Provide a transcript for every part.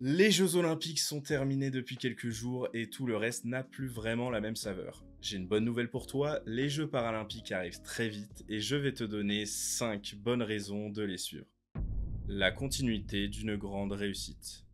Les Jeux Olympiques sont terminés depuis quelques jours et tout le reste n'a plus vraiment la même saveur. J'ai une bonne nouvelle pour toi, les Jeux Paralympiques arrivent très vite et je vais te donner 5 bonnes raisons de les suivre. La continuité d'une grande réussite.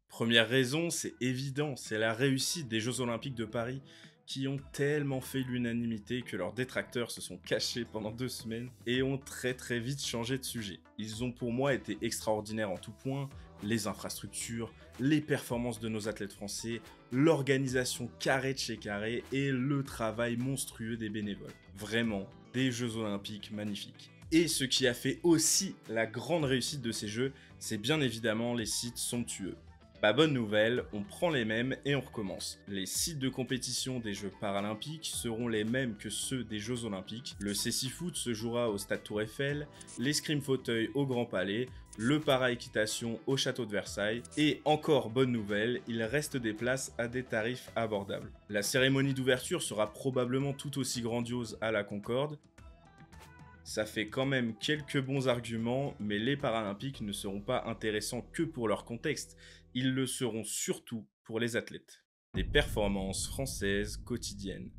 Première raison, c'est évident, c'est la réussite des Jeux Olympiques de Paris qui ont tellement fait l'unanimité que leurs détracteurs se sont cachés pendant 2 semaines et ont très vite changé de sujet. Ils ont pour moi été extraordinaires en tout point, les infrastructures, les performances de nos athlètes français, l'organisation carré de chez carré et le travail monstrueux des bénévoles. Vraiment, des Jeux Olympiques magnifiques. Et ce qui a fait aussi la grande réussite de ces Jeux, c'est bien évidemment les sites somptueux. Bah bonne nouvelle, on prend les mêmes et on recommence. Les sites de compétition des Jeux Paralympiques seront les mêmes que ceux des Jeux Olympiques. Le Cécifoot se jouera au Stade Tour Eiffel, l'escrime fauteuil au Grand Palais, le para-équitation au Château de Versailles. Et encore bonne nouvelle, il reste des places à des tarifs abordables. La cérémonie d'ouverture sera probablement tout aussi grandiose à la Concorde. Ça fait quand même quelques bons arguments, mais les Paralympiques ne seront pas intéressants que pour leur contexte, ils le seront surtout pour les athlètes. Des performances françaises quotidiennes.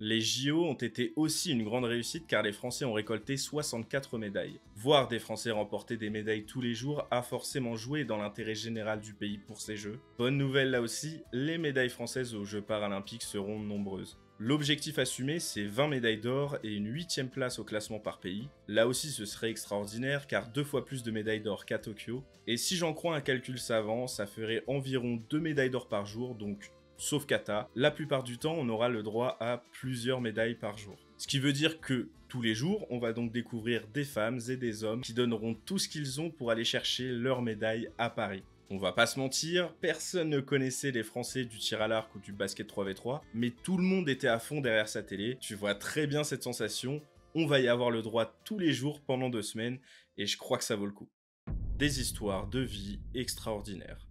Les JO ont été aussi une grande réussite car les Français ont récolté 64 médailles. Voir des Français remporter des médailles tous les jours a forcément joué dans l'intérêt général du pays pour ces Jeux. Bonne nouvelle là aussi, les médailles françaises aux Jeux Paralympiques seront nombreuses. L'objectif assumé, c'est 20 médailles d'or et une 8e place au classement par pays. Là aussi, ce serait extraordinaire car 2 fois plus de médailles d'or qu'à Tokyo. Et si j'en crois un calcul savant, ça ferait environ 2 médailles d'or par jour, donc sauf kata, la plupart du temps, on aura le droit à plusieurs médailles par jour. Ce qui veut dire que tous les jours, on va donc découvrir des femmes et des hommes qui donneront tout ce qu'ils ont pour aller chercher leur médaille à Paris. On va pas se mentir, personne ne connaissait les Français du tir à l'arc ou du basket 3v3, mais tout le monde était à fond derrière sa télé. Tu vois très bien cette sensation, on va y avoir le droit tous les jours pendant 2 semaines, et je crois que ça vaut le coup. Des histoires de vie extraordinaires.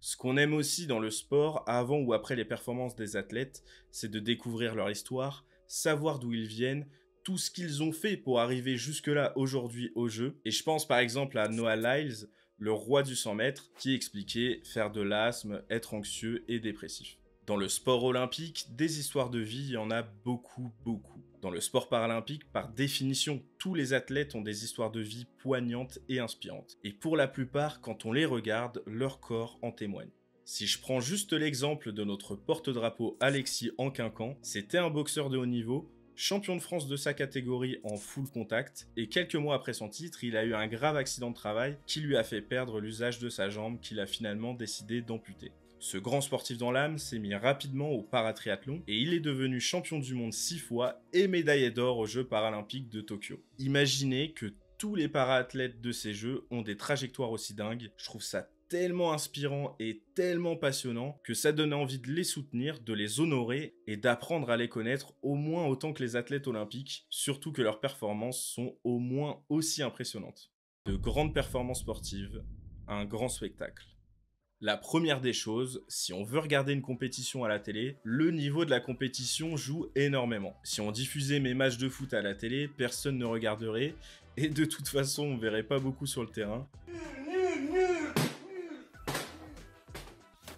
Ce qu'on aime aussi dans le sport, avant ou après les performances des athlètes, c'est de découvrir leur histoire, savoir d'où ils viennent, tout ce qu'ils ont fait pour arriver jusque-là aujourd'hui au jeu. Et je pense par exemple à Noah Lyles, le roi du 100 mètres, qui expliquait faire de l'asthme, être anxieux et dépressif. Dans le sport olympique, des histoires de vie, il y en a beaucoup. Dans le sport paralympique, par définition, tous les athlètes ont des histoires de vie poignantes et inspirantes. Et pour la plupart, quand on les regarde, leur corps en témoigne. Si je prends juste l'exemple de notre porte-drapeau Alexis Anquincan, c'était un boxeur de haut niveau, champion de France de sa catégorie en full contact, et quelques mois après son titre, il a eu un grave accident de travail qui lui a fait perdre l'usage de sa jambe qu'il a finalement décidé d'amputer. Ce grand sportif dans l'âme s'est mis rapidement au paratriathlon et il est devenu champion du monde 6 fois et médaillé d'or aux Jeux Paralympiques de Tokyo. Imaginez que tous les para-athlètes de ces Jeux ont des trajectoires aussi dingues, je trouve ça tellement inspirant et tellement passionnant que ça donne envie de les soutenir, de les honorer et d'apprendre à les connaître au moins autant que les athlètes olympiques, surtout que leurs performances sont au moins aussi impressionnantes. De grandes performances sportives, un grand spectacle. La première des choses, si on veut regarder une compétition à la télé, le niveau de la compétition joue énormément. Si on diffusait mes matchs de foot à la télé, personne ne regarderait, et de toute façon on verrait pas beaucoup sur le terrain.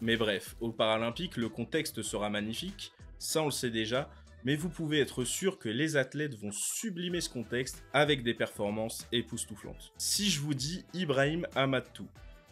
Mais bref, aux Paralympiques, le contexte sera magnifique, ça on le sait déjà, mais vous pouvez être sûr que les athlètes vont sublimer ce contexte avec des performances époustouflantes. Si je vous dis Ibrahim Amadou,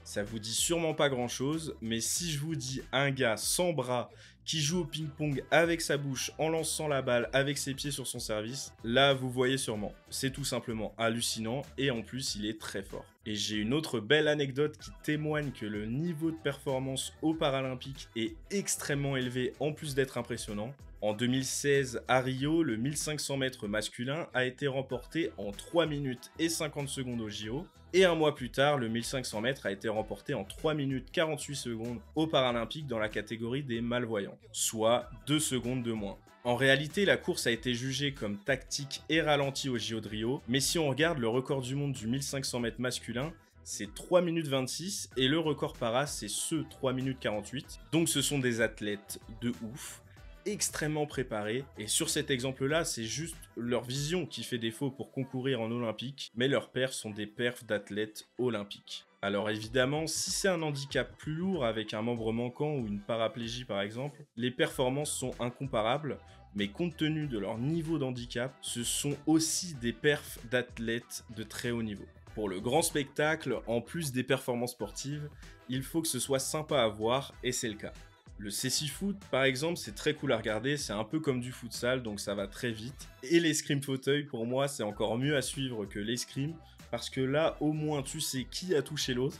ça vous dit sûrement pas grand chose, mais si je vous dis un gars sans bras qui joue au ping-pong avec sa bouche en lançant la balle avec ses pieds sur son service, là vous voyez sûrement. C'est tout simplement hallucinant et en plus il est très fort. Et j'ai une autre belle anecdote qui témoigne que le niveau de performance aux Paralympiques est extrêmement élevé en plus d'être impressionnant. En 2016, à Rio, le 1500 mètres masculin a été remporté en 3 minutes et 50 secondes au JO. Et un mois plus tard, le 1500 mètres a été remporté en 3 minutes 48 secondes aux Paralympiques dans la catégorie des malvoyants, soit 2 secondes de moins. En réalité, la course a été jugée comme tactique et ralentie au JO de Rio, mais si on regarde le record du monde du 1500 mètres masculin, c'est 3 minutes 26 et le record para c'est ce 3 minutes 48. Donc ce sont des athlètes de ouf, extrêmement préparés, et sur cet exemple là c'est juste leur vision qui fait défaut pour concourir en olympique, mais leurs perfs sont des perfs d'athlètes olympiques. Alors évidemment, si c'est un handicap plus lourd avec un membre manquant ou une paraplégie par exemple, les performances sont incomparables, mais compte tenu de leur niveau d'handicap, ce sont aussi des perfs d'athlètes de très haut niveau. Pour le grand spectacle, en plus des performances sportives, il faut que ce soit sympa à voir et c'est le cas. Le cécifoot, par exemple, c'est très cool à regarder, c'est un peu comme du futsal, donc ça va très vite. Et l'escrime fauteuil, pour moi, c'est encore mieux à suivre que l'escrime, parce que là, au moins, tu sais qui a touché l'autre.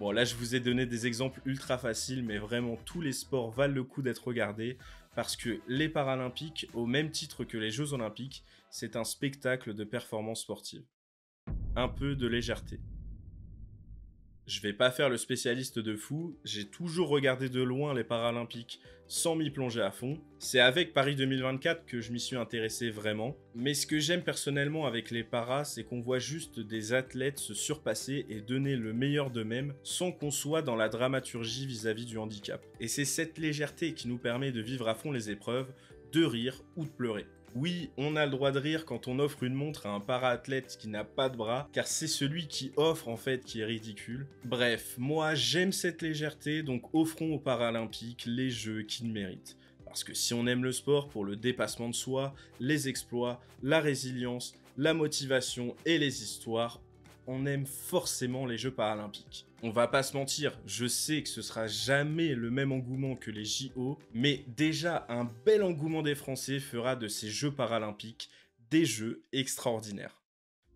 Bon, là, je vous ai donné des exemples ultra faciles, mais vraiment, tous les sports valent le coup d'être regardés, parce que les Paralympiques, au même titre que les Jeux Olympiques, c'est un spectacle de performance sportive. Un peu de légèreté. Je vais pas faire le spécialiste de fou, j'ai toujours regardé de loin les Paralympiques sans m'y plonger à fond. C'est avec Paris 2024 que je m'y suis intéressé vraiment. Mais ce que j'aime personnellement avec les paras, c'est qu'on voit juste des athlètes se surpasser et donner le meilleur d'eux-mêmes sans qu'on soit dans la dramaturgie vis-à-vis du handicap. Et c'est cette légèreté qui nous permet de vivre à fond les épreuves, de rire ou de pleurer. Oui, on a le droit de rire quand on offre une montre à un para-athlète qui n'a pas de bras, car c'est celui qui offre en fait qui est ridicule. Bref, moi j'aime cette légèreté, donc offrons aux Paralympiques les jeux qu'ils méritent. Parce que si on aime le sport pour le dépassement de soi, les exploits, la résilience, la motivation et les histoires, on aime forcément les Jeux Paralympiques. On va pas se mentir, je sais que ce sera jamais le même engouement que les JO, mais déjà un bel engouement des Français fera de ces Jeux Paralympiques des Jeux extraordinaires.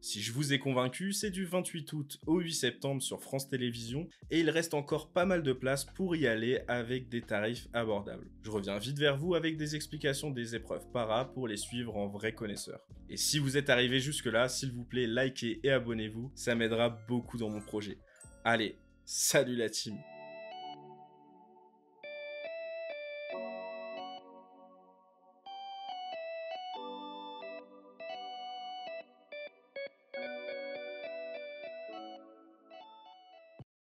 Si je vous ai convaincu, c'est du 28 août au 8 septembre sur France Télévisions et il reste encore pas mal de place pour y aller avec des tarifs abordables. Je reviens vite vers vous avec des explications des épreuves para pour les suivre en vrais connaisseurs. Et si vous êtes arrivé jusque là, s'il vous plaît, likez et abonnez-vous, ça m'aidera beaucoup dans mon projet. Allez, salut la team!